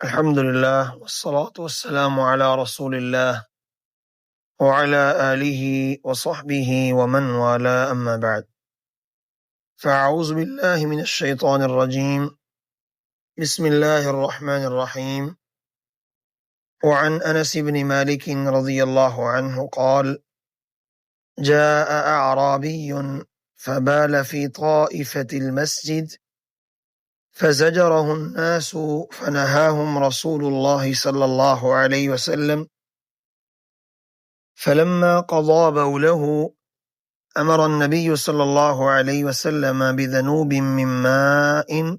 الحمد لله والصلاة والسلام على رسول الله وعلى آله وصحبه ومن والاه أما بعد فأعوذ بالله من الشيطان الرجيم بسم الله الرحمن الرحيم وعن أنس بن مالك رضي الله عنه قال جاء أعرابي فبال في طائفة المسجد فزجره الناس فنهاهم رسول الله صلى الله عليه وسلم فلما قضى بوله أمر النبي صلى الله عليه وسلم بذنوب من ماء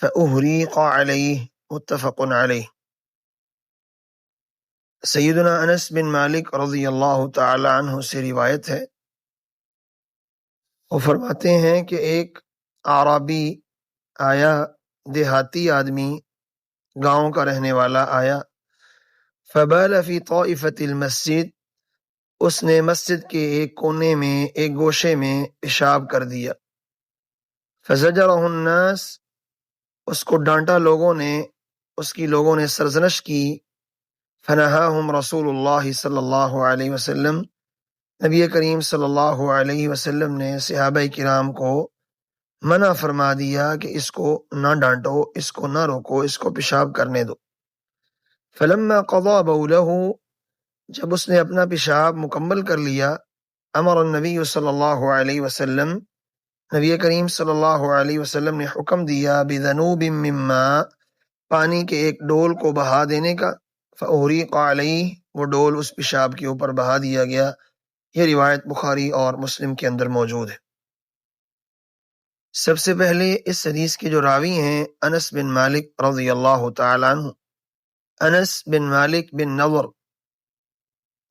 فأهريق عليه متفق عليه۔ سیدنا انس بن مالک رضی اللہ تعالی عنہ سے روایت ہے، وہ فرماتے ہیں کہ ایک اعرابی آیا، دیہاتی آدمی، گاؤں کا رہنے والا آیا، فبال فی طائفۃ المسجد، اس نے مسجد کے ایک کونے میں، ایک گوشے میں پیشاب کر دیا، فزجرہ الناس، اس کو ڈانٹا لوگوں نے، اس کی لوگوں نے سرزنش کی، فنہاہم رسول اللہ صلی اللہ علیہ وسلم، نبی کریم صلی اللہ علیہ وسلم نے صحابہ کرام کو منع فرما دیا کہ اس کو نہ ڈانٹو، اس کو نہ روکو، اس کو پیشاب کرنے دو۔ فلما قضى بولہ، جب اس نے اپنا پیشاب مکمل کر لیا، امر النبی صلی اللہ علیہ وسلم، نبی کریم صلی اللہ علیہ وسلم نے حکم دیا، بذنوب من ماء، پانی کے ایک ڈول کو بہا دینے کا، فأہریق علیہ، وہ ڈول اس پیشاب کے اوپر بہا دیا گیا۔ یہ روایت بخاری اور مسلم کے اندر موجود ہے۔ سب سے پہلے اس حدیث کے جو راوی ہیں انس بن مالک رضی اللہ تعالی عنہ، انس بن مالک بن نضر،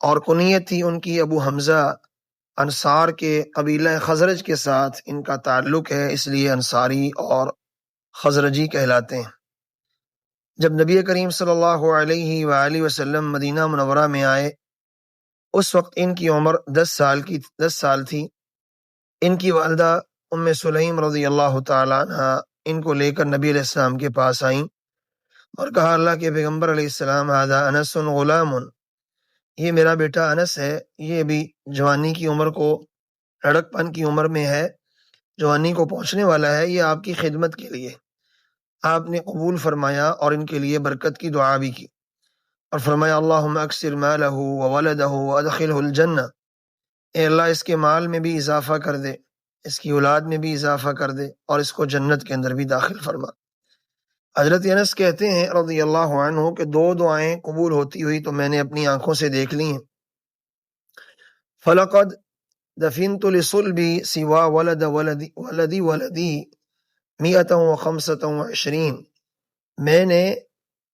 اور کنیت تھی ان کی ابو حمزہ، انصار کے قبیلہ خزرج کے ساتھ ان کا تعلق ہے، اس لیے انصاری اور خزرجی کہلاتے ہیں۔ جب نبی کریم صلی اللہ علیہ وآلہ وسلم مدینہ منورہ میں آئے، اس وقت ان کی عمر 10 سال تھی۔ ان کی والدہ ام سلیم رضی اللہ تعالی عنہ ان کو لے کر نبی علیہ السلام کے پاس آئیں اور کہا، اللہ کے پیغمبر علیہ السلام، ھذا انس غلام، یہ میرا بیٹا انس ہے، یہ بھی جوانی کی عمر کو، لڑک پن کی عمر میں ہے، جوانی کو پہنچنے والا ہے، یہ آپ کی خدمت کے لیے۔ آپ نے قبول فرمایا اور ان کے لیے برکت کی دعا بھی کی، اور فرمایا، اللہم اکثر مالہ وولدہ وادخلہ الجنہ، اے اللہ اس کے مال میں بھی اضافہ کر دے، اس کی اولاد میں بھی اضافہ کر دے، اور اس کو جنت کے اندر بھی داخل فرما۔ حضرت انس کہتے ہیں رضی اللہ عنہ کہ 2 دعائیں قبول ہوتی ہوئی تو میں نے اپنی آنکھوں سے دیکھ لی ہیں۔ فلقد دفنت لصلبی سوا ولد ولدی 125، میں نے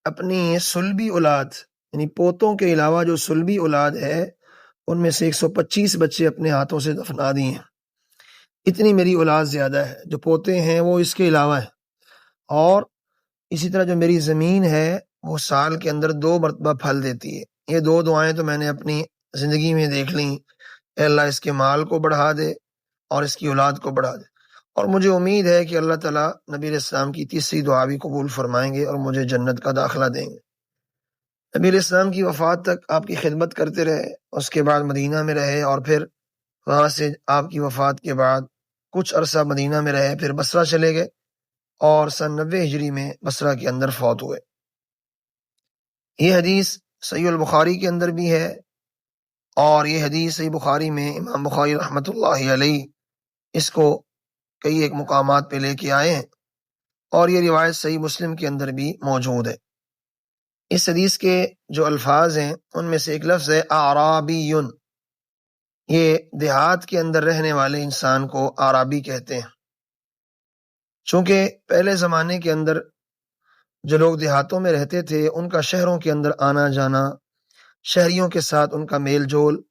اپنی سلبی اولاد، یعنی پوتوں کے علاوہ جو سلبی اولاد ہے، ان میں سے 125 بچے اپنے ہاتھوں سے دفنا دیے ہیں۔ اتنی میری اولاد زیادہ ہے، جو پوتے ہیں وہ اس کے علاوہ ہے، اور اسی طرح جو میری زمین ہے وہ سال کے اندر 2 مرتبہ پھل دیتی ہے۔ یہ 2 دعائیں تو میں نے اپنی زندگی میں دیکھ لیں، اے اللہ اس کے مال کو بڑھا دے اور اس کی اولاد کو بڑھا دے، اور مجھے امید ہے کہ اللہ تعالیٰ نبی علیہ السلام کی تیسری دعا بھی قبول فرمائیں گے اور مجھے جنت کا داخلہ دیں گے۔ نبی علیہ السلام کی وفات تک آپ کی خدمت کرتے رہے، اس کے بعد مدینہ میں رہے، اور پھر وہاں سے آپ کی وفات کے بعد کچھ عرصہ مدینہ میں رہے، پھر بصرہ چلے گئے اور سن 90 ہجری میں بصرہ کے اندر فوت ہوئے۔ یہ حدیث صحیح البخاری کے اندر بھی ہے، اور یہ حدیث صحیح بخاری میں امام بخاری رحمۃ اللہ علیہ اس کو کئی ایک مقامات پہ لے کے آئے ہیں، اور یہ روایت صحیح مسلم کے اندر بھی موجود ہے۔ اس حدیث کے جو الفاظ ہیں ان میں سے ایک لفظ ہے اعرابی، یہ دیہات کے اندر رہنے والے انسان کو اعرابی کہتے ہیں۔ چونکہ پہلے زمانے کے اندر جو لوگ دیہاتوں میں رہتے تھے، ان کا شہروں کے اندر آنا جانا، شہریوں کے ساتھ ان کا میل جول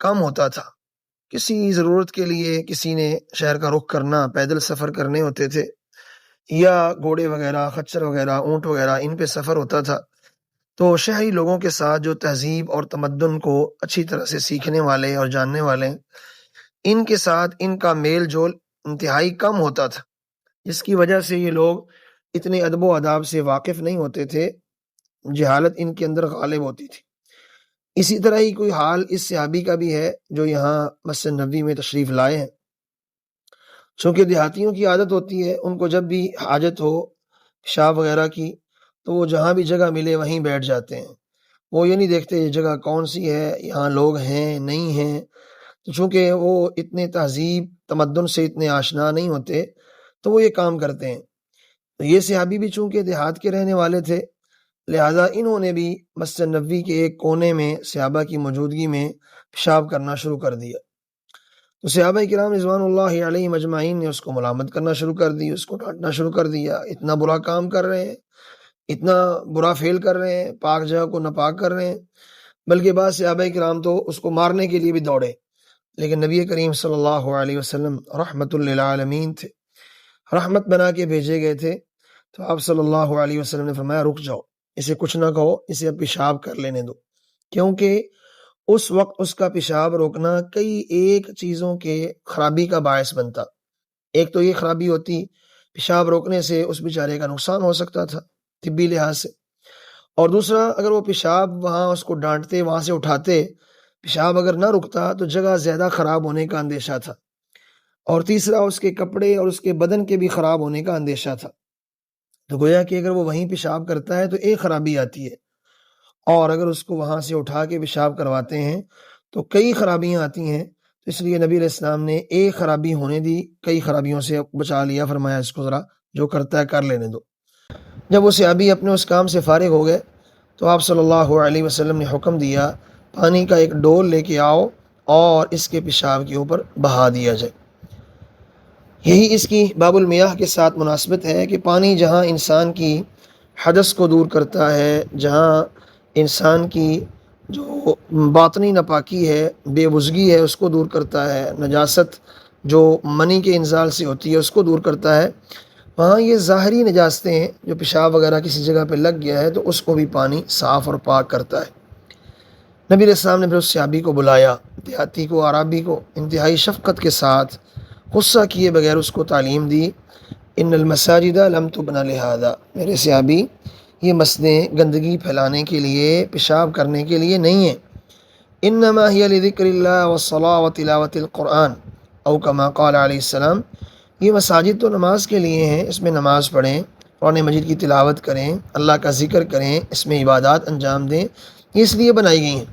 کم ہوتا تھا۔ کسی ضرورت کے لیے کسی نے شہر کا رخ کرنا، پیدل سفر کرنے ہوتے تھے، یا گھوڑے وغیرہ، خچر وغیرہ، اونٹ وغیرہ، ان پہ سفر ہوتا تھا، تو شہری لوگوں کے ساتھ جو تہذیب اور تمدن کو اچھی طرح سے سیکھنے والے اور جاننے والے، ان کے ساتھ ان کا میل جول انتہائی کم ہوتا تھا، جس کی وجہ سے یہ لوگ اتنے ادب و آداب سے واقف نہیں ہوتے تھے، جہالت ان کے اندر غالب ہوتی تھی۔ اسی طرح ہی کوئی حال اس صحابی کا بھی ہے جو یہاں مسجد نبوی میں تشریف لائے ہیں۔ چونکہ دیہاتیوں کی عادت ہوتی ہے، ان کو جب بھی حاجت ہو پیشاب وغیرہ کی تو وہ جہاں بھی جگہ ملے وہیں بیٹھ جاتے ہیں۔ وہ یہ نہیں دیکھتے یہ جگہ کون سی ہے، یہاں لوگ ہیں نہیں ہیں۔ تو چونکہ وہ اتنے تہذیب تمدن سے اتنے آشنا نہیں ہوتے تو وہ یہ کام کرتے ہیں۔ تو یہ صحابی بھی چونکہ دیہات کے رہنے والے تھے، لہٰذا انہوں نے بھی مسجد نبوی کے ایک کونے میں صحابہ کی موجودگی میں پیشاب کرنا شروع کر دیا۔ تو صحابہ کرام رضوان اللہ علیہ مجمعین نے اس کو ملامت کرنا شروع کر دی، اس کو ڈانٹنا شروع کر دیا، اتنا برا کام کر رہے ہیں، اتنا برا فعل کر رہے ہیں، پاک جگہ کو ناپاک کر رہے ہیں۔ بلکہ بعض صحابہ کرام تو اس کو مارنے کے لیے بھی دوڑے، لیکن نبی کریم صلی اللہ علیہ وسلم رحمت للعالمین تھے، رحمت بنا کے بھیجے گئے تھے۔ تو آپ صلی اللہ علیہ وسلم نے فرمایا رک جاؤ، اسے کچھ نہ کہو، اسے اب پیشاب کر لینے دو، کیونکہ اس وقت اس کا پیشاب روکنا کئی ایک چیزوں کے خرابی کا باعث بنتا۔ ایک تو یہ خرابی ہوتی، پیشاب روکنے سے اس بیچارے کا نقصان ہو سکتا تھا طبی لحاظ سے، اور دوسرا اگر وہ پیشاب وہاں اس کو ڈانٹتے، وہاں سے اٹھاتے، پیشاب اگر نہ رکتا تو جگہ زیادہ خراب ہونے کا اندیشہ تھا، اور تیسرا اس کے کپڑے اور اس کے بدن کے بھی خراب ہونے کا اندیشہ تھا۔ تو گویا کہ اگر وہ وہیں پیشاب کرتا ہے تو ایک خرابی آتی ہے، اور اگر اس کو وہاں سے اٹھا کے پیشاب کرواتے ہیں تو کئی خرابیاں آتی ہیں۔ تو اس لیے نبی علیہ السلام نے ایک خرابی ہونے دی، کئی خرابیوں سے بچا لیا، فرمایا اس کو ذرا جو کرتا ہے کر لینے دو۔ جب وہ صحابی اپنے اس کام سے فارغ ہو گئے تو آپ صلی اللہ علیہ وسلم نے حکم دیا پانی کا ایک ڈول لے کے آؤ اور اس کے پیشاب کے اوپر بہا دیا جائے۔ یہی اس کی باب المیاہ کے ساتھ مناسبت ہے کہ پانی جہاں انسان کی حدث کو دور کرتا ہے، جہاں انسان کی جو باطنی ناپاکی ہے، بے وزگی ہے، اس کو دور کرتا ہے، نجاست جو منی کے انزال سے ہوتی ہے اس کو دور کرتا ہے، وہاں یہ ظاہری نجاستیں ہیں جو پیشاب وغیرہ کسی جگہ پہ لگ گیا ہے تو اس کو بھی پانی صاف اور پاک کرتا ہے۔ نبی علیہ السلام نے پھر اس صحابی کو بلایا، دیہاتی کو، عرابی کو، انتہائی شفقت کے ساتھ غصہ کیے بغیر اس کو تعلیم دی، ان المساجد لم تبن لہذا، میرے صحابی یہ مسجدیں گندگی پھیلانے کے لیے، پیشاب کرنے کے لیے نہیں ہیں، انما ہی لذکر اللہ والصلاۃ وتلاوت القرآن او کما قال علیہ السلام، یہ مساجد تو نماز کے لیے ہیں، اس میں نماز پڑھیں، قرآن مجید کی تلاوت کریں، اللہ کا ذکر کریں، اس میں عبادات انجام دیں، یہ اس لیے بنائی گئی ہیں۔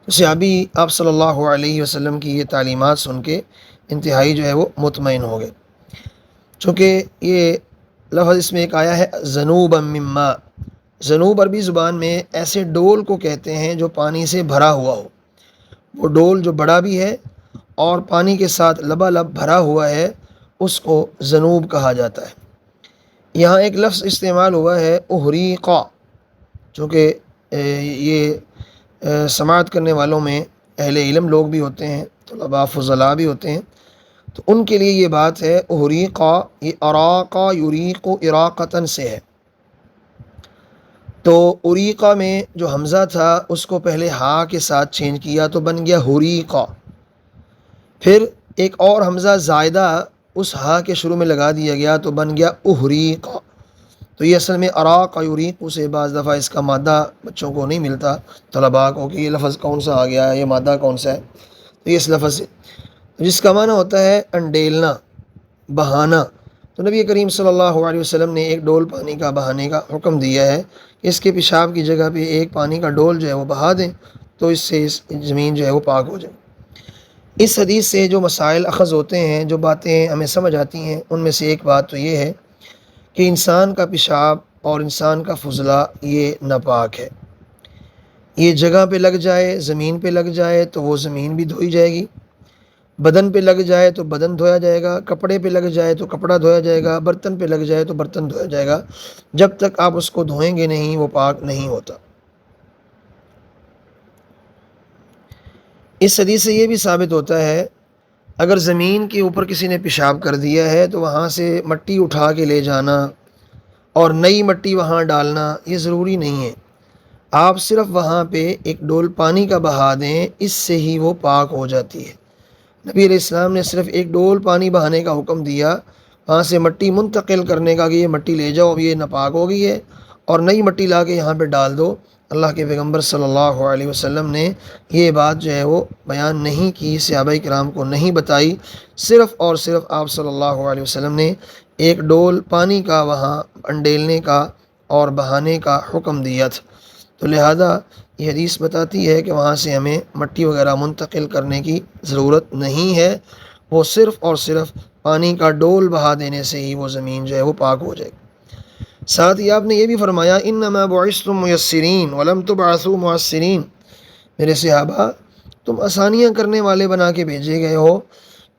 تو صحابی آپ صلی اللہ علیہ وسلم کی یہ تعلیمات سن کے انتہائی جو ہے وہ مطمئن ہو گئے، چونکہ یہ لفظ اس میں ایک آیا ہے ذنوبا من ماء، ذنوب عربی زبان میں ایسے ڈول کو کہتے ہیں جو پانی سے بھرا ہوا ہو، وہ ڈول جو بڑا بھی ہے اور پانی کے ساتھ لبالب بھرا ہوا ہے اس کو ذنوب کہا جاتا ہے۔ یہاں ایک لفظ استعمال ہوا ہے احریقا، چونکہ یہ سماعت کرنے والوں میں اہل علم لوگ بھی ہوتے ہیں، طلباء فضلاء بھی ہوتے ہیں، تو ان کے لیے یہ بات ہے احریقا، یہ اراقا یریق اراقتاً سے ہے۔ تو اریقا میں جو حمزہ تھا اس کو پہلے ہا کے ساتھ چینج کیا تو بن گیا حریقا، پھر ایک اور حمزہ زائدہ اس ہا کے شروع میں لگا دیا گیا تو بن گیا احریقا۔ تو یہ اصل میں اراقا یریق سے بعض دفعہ اس کا مادہ بچوں کو نہیں ملتا، طلباء کو، کہ یہ لفظ کون سا آ گیا ہے، یہ مادہ کون سا ہے، تو یہ اس لفظ سے جس کا معنی ہوتا ہے انڈیلنا، بہانا۔ تو نبی کریم صلی اللہ علیہ وسلم نے ایک ڈول پانی کا بہانے کا حکم دیا ہے کہ اس کے پیشاب کی جگہ پہ ایک پانی کا ڈول جو ہے وہ بہا دیں تو اس سے اس زمین جو ہے وہ پاک ہو جائے۔ اس حدیث سے جو مسائل اخذ ہوتے ہیں، جو باتیں ہمیں سمجھ آتی ہیں، ان میں سے ایک بات تو یہ ہے کہ انسان کا پیشاب اور انسان کا فضلہ یہ ناپاک ہے، یہ جگہ پہ لگ جائے، زمین پہ لگ جائے تو وہ زمین بھی دھوئی جائے گی، بدن پہ لگ جائے تو بدن دھویا جائے گا، کپڑے پہ لگ جائے تو کپڑا دھویا جائے گا، برتن پہ لگ جائے تو برتن دھویا جائے گا، جب تک آپ اس کو دھوئیں گے نہیں وہ پاک نہیں ہوتا۔ اس حدیث سے یہ بھی ثابت ہوتا ہے اگر زمین کے اوپر کسی نے پیشاب کر دیا ہے تو وہاں سے مٹی اٹھا کے لے جانا اور نئی مٹی وہاں ڈالنا یہ ضروری نہیں ہے، آپ صرف وہاں پہ ایک ڈول پانی کا بہا دیں، اس سے ہی وہ پاک ہو جاتی ہے۔ نبی علیہ السلام نے صرف ایک ڈول پانی بہانے کا حکم دیا، وہاں سے مٹی منتقل کرنے کا کہ یہ مٹی لے جاؤ اب یہ ناپاک ہو گئی ہے، اور نئی مٹی لا کے یہاں پہ ڈال دو۔ اللہ کے پیغمبر صلی اللہ علیہ وسلم نے یہ بات جو ہے وہ بیان نہیں کی، صحابہ کرام کو نہیں بتائی، صرف اور صرف آپ صلی اللہ علیہ وسلم نے ایک ڈول پانی کا وہاں انڈیلنے کا اور بہانے کا حکم دیا تھا۔ تو لہذا یہ حدیث بتاتی ہے کہ وہاں سے ہمیں مٹی وغیرہ منتقل کرنے کی ضرورت نہیں ہے، وہ صرف اور صرف پانی کا ڈول بہا دینے سے ہی وہ زمین جو ہے وہ پاک ہو جائے گی۔ ساتھ ہی آپ نے یہ بھی فرمایا انما بعثتم میسرین ولم تبعثوا معسرین، میرے صحابہ تم آسانیاں کرنے والے بنا کے بھیجے گئے ہو،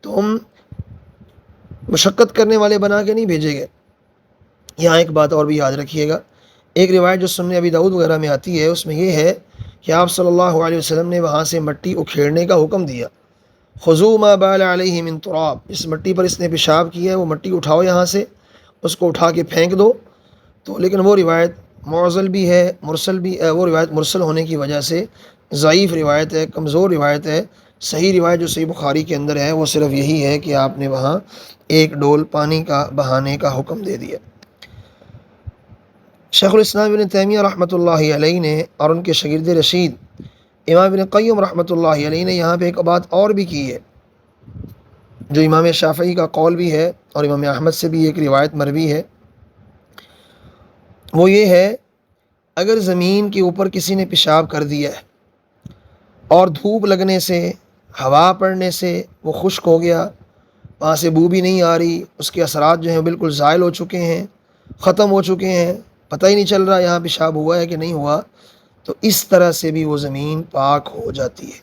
تم مشقت کرنے والے بنا کے نہیں بھیجے گئے۔ یہاں ایک بات اور بھی یاد رکھیے گا، ایک روایت جو سنن ابی داؤد وغیرہ میں آتی ہے اس میں یہ ہے کہ آپ صلی اللہ علیہ وسلم نے وہاں سے مٹی اکھیڑنے کا حکم دیا، خذوا ما بال علیہ من تراب، اس مٹی پر اس نے پیشاب کیا ہے وہ مٹی اٹھاؤ یہاں سے، اس کو اٹھا کے پھینک دو۔ تو لیکن وہ روایت معضل بھی ہے، مرسل بھی، وہ روایت مرسل ہونے کی وجہ سے ضعیف روایت ہے، کمزور روایت ہے۔ صحیح روایت جو صحیح بخاری کے اندر ہے وہ صرف یہی ہے کہ آپ نے وہاں ایک ڈول پانی کا بہانے کا حکم دے دیا۔ شیخ الاسلام ابن تیمیہ رحمۃ اللہ علیہ نے اور ان کے شاگرد رشید امام ابن قیم رحمۃ اللہ علیہ نے یہاں پہ ایک بات اور بھی کی ہے، جو امام شافعی کا قول بھی ہے اور امام احمد سے بھی ایک روایت مروی ہے، وہ یہ ہے اگر زمین کے اوپر کسی نے پیشاب کر دیا ہے اور دھوپ لگنے سے، ہوا پڑنے سے وہ خشک ہو گیا، وہاں سے بو بھی نہیں آ رہی، اس کے اثرات جو ہیں بالکل زائل ہو چکے ہیں، ختم ہو چکے ہیں، پتہ ہی نہیں چل رہا یہاں پیشاب ہوا ہے کہ نہیں ہوا، تو اس طرح سے بھی وہ زمین پاک ہو جاتی ہے۔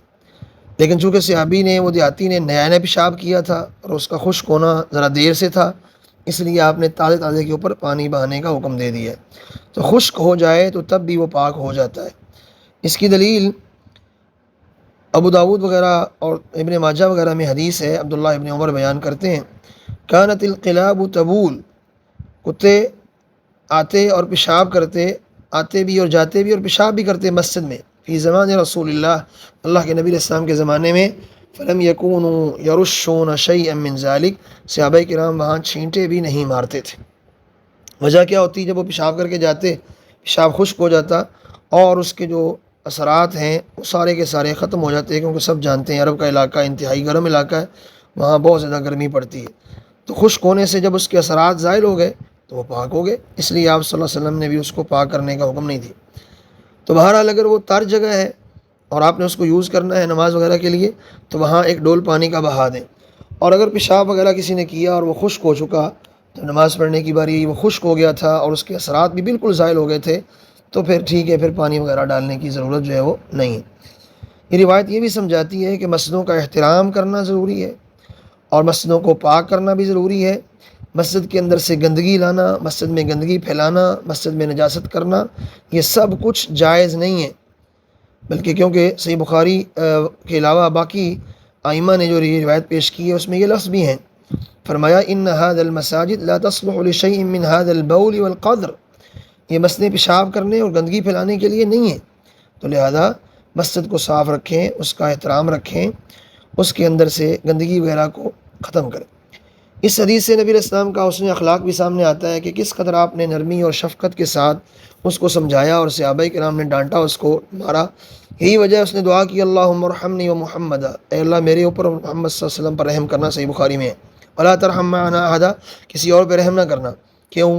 لیکن چونکہ صحابی نے، وہ دیہاتی نے نیا نیا پیشاب کیا تھا اور اس کا خشک ہونا ذرا دیر سے تھا، اس لیے آپ نے تازے تازے کے اوپر پانی بہانے کا حکم دے دیا ہے۔ تو خشک ہو جائے تو تب بھی وہ پاک ہو جاتا ہے۔ اس کی دلیل ابو داود وغیرہ اور ابن ماجہ وغیرہ میں حدیث ہے، عبداللہ ابن عمر بیان کرتے ہیں کانت القلاب تبول، کتے آتے اور پیشاب کرتے، آتے بھی اور جاتے بھی اور پیشاب بھی کرتے مسجد میں، فی زمان رسول اللہ، اللہ کے نبی علیہ السلام کے زمانے میں، فلم یکونوا یرشون شیئا من ذلک، صحابہ کرام وہاں چھینٹے بھی نہیں مارتے تھے۔ وجہ کیا ہوتی، جب وہ پیشاب کر کے جاتے پیشاب خشک ہو جاتا اور اس کے جو اثرات ہیں وہ سارے کے سارے ختم ہو جاتے ہیں، کیونکہ سب جانتے ہیں عرب کا علاقہ انتہائی گرم علاقہ ہے، وہاں بہت زیادہ گرمی پڑتی ہے، تو خشک ہونے سے جب اس کے اثرات زائل ہو گئے تو وہ پاک ہو گئے، اس لیے آپ صلی اللہ علیہ وسلم نے بھی اس کو پاک کرنے کا حکم نہیں دیا۔ تو بہرحال اگر وہ تر جگہ ہے اور آپ نے اس کو یوز کرنا ہے نماز وغیرہ کے لیے تو وہاں ایک ڈول پانی کا بہا دیں، اور اگر پیشاب وغیرہ کسی نے کیا اور وہ خشک ہو چکا، تو نماز پڑھنے کی باری وہ خشک ہو گیا تھا اور اس کے اثرات بھی بالکل زائل ہو گئے تھے، تو پھر ٹھیک ہے، پھر پانی وغیرہ ڈالنے کی ضرورت جو ہے وہ نہیں ہے۔ یہ روایت یہ بھی سمجھاتی ہے کہ مسجدوں کا احترام کرنا ضروری ہے اور مسجدوں کو پاک کرنا بھی ضروری ہے۔ مسجد کے اندر سے گندگی لانا، مسجد میں گندگی پھیلانا، مسجد میں نجاست کرنا، یہ سب کچھ جائز نہیں ہے، بلکہ کیونکہ صحیح بخاری کے علاوہ باقی ائمہ نے جو یہ روایت پیش کی ہے اس میں یہ لفظ بھی ہیں، فرمایا ان هذا المساجد لا تصلح لشيء من هذا البول والقدر، یہ مسجدیں پیشاب کرنے اور گندگی پھیلانے کے لیے نہیں ہیں، تو لہذا مسجد کو صاف رکھیں، اس کا احترام رکھیں، اس کے اندر سے گندگی وغیرہ کو ختم کریں۔ اس حدیث سے نبی علیہ السلام کا حسن اخلاق بھی سامنے آتا ہے کہ کس قدر آپ نے نرمی اور شفقت کے ساتھ اس کو سمجھایا اور صحابہ کرام نے ڈانٹا، اس کو مارا، یہی وجہ اس نے دعا کی اللہم ارحمنی و محمد، اے اللہ میرے اوپر اور محمد صلی اللہ علیہ وسلم پر رحم کرنا، صحیح بخاری میں ہے، ولا ترحم معنا احدا، کسی اور پہ رحم نہ کرنا۔ کیوں؟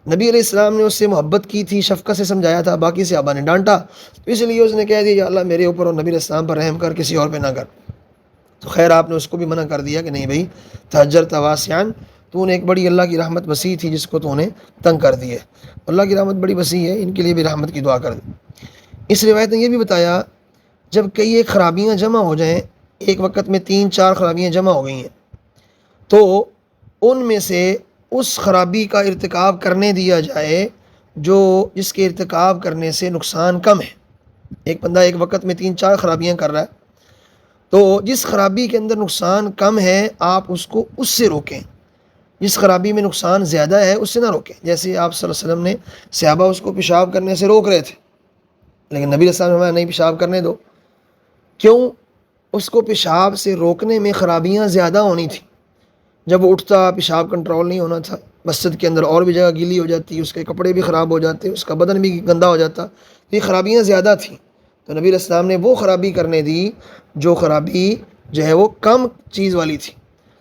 نبی علیہ السلام نے اس سے محبت کی تھی، شفقت سے سمجھایا تھا، باقی صحابہ نے ڈانٹا، تو اس لیے اس نے کہہ دیا یا اللہ میرے اوپر اور نبی علیہ السلام پر رحم کر، کسی اور پہ نہ کر۔ تو خیر آپ نے اس کو بھی منع کر دیا کہ نہیں بھائی تہجرت واسعاً، تو نے ایک بڑی اللہ کی رحمت وسیع تھی جس کو تو نے تنگ کر دی ہے، اللہ کی رحمت بڑی وسیع ہے، ان کے لیے بھی رحمت کی دعا کر دی۔ اس روایت نے یہ بھی بتایا جب کئی ایک خرابیاں جمع ہو جائیں، ایک وقت میں 3-4 خرابیاں جمع ہو گئی ہیں، تو ان میں سے اس خرابی کا ارتکاب کرنے دیا جائے جو جس کے ارتکاب کرنے سے نقصان کم ہے۔ ایک بندہ ایک وقت میں 3-4 خرابیاں کر رہا ہے، تو جس خرابی کے اندر نقصان کم ہے آپ اس کو اس سے روکیں، جس خرابی میں نقصان زیادہ ہے اس سے نہ روکیں۔ جیسے آپ صلی اللہ علیہ وسلم نے صحابہ اس کو پیشاب کرنے سے روک رہے تھے، لیکن نبی علیہ السلام نے فرمایا نہیں پیشاب کرنے دو، کیوں؟ اس کو پیشاب سے روکنے میں خرابیاں زیادہ ہونی تھیں، جب وہ اٹھتا پیشاب کنٹرول نہیں ہونا تھا، مسجد کے اندر اور بھی جگہ گیلی ہو جاتی، اس کے کپڑے بھی خراب ہو جاتے، اس کا بدن بھی گندا ہو جاتا، یہ خرابیاں زیادہ تھیں۔ تو نبی علیہ السلام نے وہ خرابی کرنے دی جو خرابی جو ہے وہ کم چیز والی تھی۔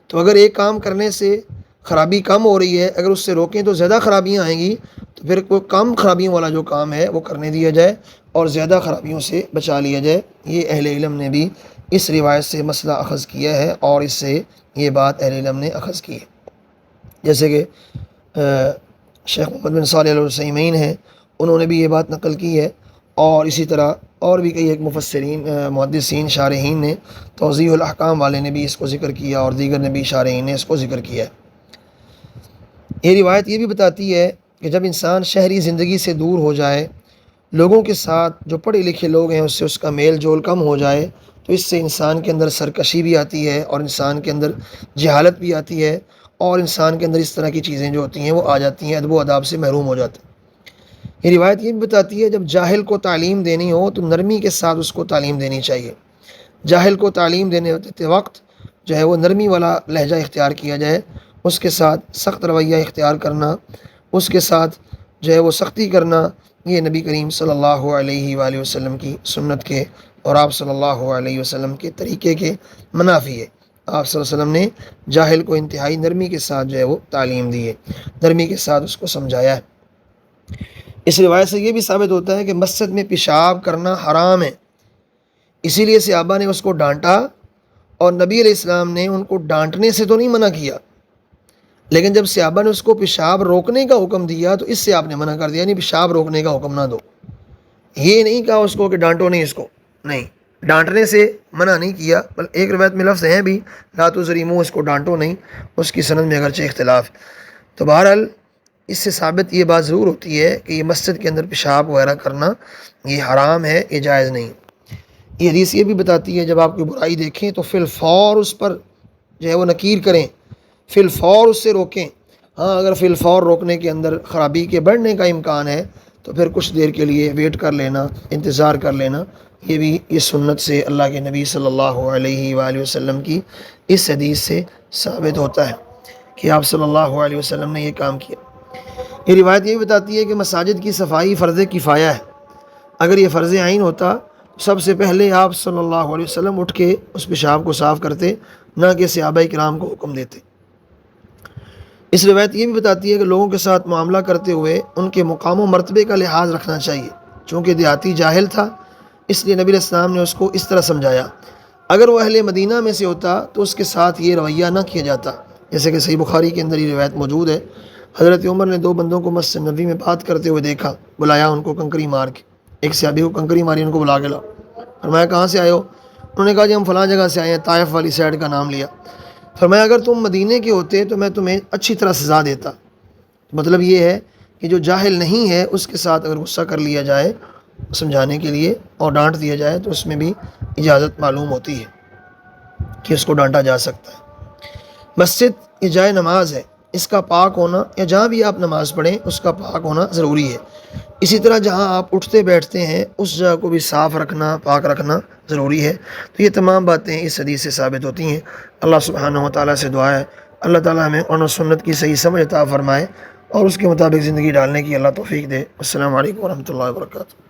تو اگر ایک کام کرنے سے خرابی کم ہو رہی ہے، اگر اس سے روکیں تو زیادہ خرابیاں آئیں گی، تو پھر کوئی کم خرابیوں والا جو کام ہے وہ کرنے دیا جائے اور زیادہ خرابیوں سے بچا لیا جائے۔ یہ اہل علم نے بھی اس روایت سے مسئلہ اخذ کیا ہے اور اس سے یہ بات اہل علم نے اخذ کی ہے۔ جیسے کہ شیخ محمد بن صالح العثیمین ہیں، انہوں نے بھی یہ بات نقل کی ہے، اور اسی طرح اور بھی کئی ایک مفسرین محدثین شارحین نے، توضیح الاحکام والے نے بھی اس کو ذکر کیا اور دیگر نے بھی شارحین نے اس کو ذکر کیا ہے۔ یہ روایت یہ بھی بتاتی ہے کہ جب انسان شہری زندگی سے دور ہو جائے، لوگوں کے ساتھ جو پڑھے لکھے لوگ ہیں اس سے اس کا میل جول کم ہو جائے، تو اس سے انسان کے اندر سرکشی بھی آتی ہے اور انسان کے اندر جہالت بھی آتی ہے، اور انسان کے اندر اس طرح کی چیزیں جو ہوتی ہیں وہ آ جاتی ہیں، ادب و آداب سے محروم ہو جاتے ہیں۔ یہ روایت یہ بھی بتاتی ہے جب جاہل کو تعلیم دینی ہو تو نرمی کے ساتھ اس کو تعلیم دینی چاہیے۔ جاہل کو تعلیم دیتے وقت جو ہے وہ نرمی والا لہجہ اختیار کیا جائے، اس کے ساتھ سخت رویہ اختیار کرنا، اس کے ساتھ جو ہے وہ سختی کرنا، یہ نبی کریم صلی اللہ علیہ وآلہ وسلم کی سنت کے اور آپ صلی اللہ علیہ وسلم کے طریقے کے منافی ہے۔ آپ صلی اللہ علیہ وسلم نے جاہل کو انتہائی نرمی کے ساتھ جو ہے وہ تعلیم دی ہے، نرمی کے ساتھ اس کو سمجھایا ہے۔ اس روایت سے یہ بھی ثابت ہوتا ہے کہ مسجد میں پیشاب کرنا حرام ہے، اسی لیے صحابہ نے اس کو ڈانٹا، اور نبی علیہ السلام نے ان کو ڈانٹنے سے تو نہیں منع کیا، لیکن جب صحابہ نے اس کو پیشاب روکنے کا حکم دیا تو اس سے آپ نے منع کر دیا، یعنی پیشاب روکنے کا حکم نہ دو۔ یہ نہیں کہا اس کو کہ ڈانٹو نہیں، اس کو نہیں، ڈانٹنے سے منع نہیں کیا، بل ایک روایت میں لفظ ہیں بھی لا تضریمو، اس کو ڈانٹو نہیں، اس کی سند میں اگرچہ اختلاف۔ تو بہرحال اس سے ثابت یہ بات ضرور ہوتی ہے کہ یہ مسجد کے اندر پیشاب وغیرہ کرنا یہ حرام ہے، یہ جائز نہیں۔ یہ حدیث یہ بھی بتاتی ہے جب آپ کوئی برائی دیکھیں تو فی الفور اس پر جو ہے وہ نکیر کریں، فی الفور اس سے روکیں۔ ہاں اگر فی الفور روکنے کے اندر خرابی کے بڑھنے کا امکان ہے تو پھر کچھ دیر کے لیے ویٹ کر لینا، انتظار کر لینا، یہ بھی اس سنت سے اللہ کے نبی صلی اللہ علیہ وآلہ وسلم کی اس حدیث سے ثابت ہوتا ہے کہ آپ صلی اللہ علیہ وسلم نے یہ کام کیا۔ یہ روایت یہ بتاتی ہے کہ مساجد کی صفائی فرض کفایہ ہے، اگر یہ فرض عین ہوتا سب سے پہلے آپ صلی اللہ علیہ وسلم اٹھ کے اس پیشاب کو صاف کرتے، نہ کہ صحابہ کرام کو حکم دیتے۔ اس روایت یہ بھی بتاتی ہے کہ لوگوں کے ساتھ معاملہ کرتے ہوئے ان کے مقام و مرتبے کا لحاظ رکھنا چاہیے، چونکہ دیہاتی جاہل تھا اس لیے نبی علیہ السلام نے اس کو اس طرح سمجھایا۔ اگر وہ اہل مدینہ میں سے ہوتا تو اس کے ساتھ یہ رویہ نہ کیا جاتا، جیسے کہ صحیح بخاری کے اندر یہ روایت موجود ہے، حضرت عمر نے 2 بندوں کو مسجد نبی میں بات کرتے ہوئے دیکھا، بلایا ان کو کنکری مار کے، ایک صحابی کو کنکری ماری، ان کو بلا کے لاؤ، فرمایا کہاں سے آئے ہو؟ انہوں نے کہا جی ہم فلاں جگہ سے آئے ہیں، طائف والی سائڈ کا نام لیا۔ فرمایا اگر تم مدینے کے ہوتے تو میں تمہیں اچھی طرح سزا دیتا۔ مطلب یہ ہے کہ جو جاہل نہیں ہے اس کے ساتھ اگر غصہ کر لیا جائے سمجھانے کے لیے اور ڈانٹ دیا جائے تو اس میں بھی اجازت معلوم ہوتی ہے کہ اس کو ڈانٹا جا سکتا ہے۔ مسجد یہ جائے نماز ہے، اس کا پاک ہونا، یا جہاں بھی آپ نماز پڑھیں اس کا پاک ہونا ضروری ہے۔ اسی طرح جہاں آپ اٹھتے بیٹھتے ہیں اس جگہ کو بھی صاف رکھنا، پاک رکھنا ضروری ہے۔ تو یہ تمام باتیں اس حدیث سے ثابت ہوتی ہیں۔ اللہ سبحانہ و تعالیٰ سے دعا ہے اللہ تعالیٰ ہمیں قرآن و سنت کی صحیح سمجھ عطا فرمائے اور اس کے مطابق زندگی ڈالنے کی اللہ توفیق دے۔ السلام علیکم ورحمۃ اللہ وبرکاتہ۔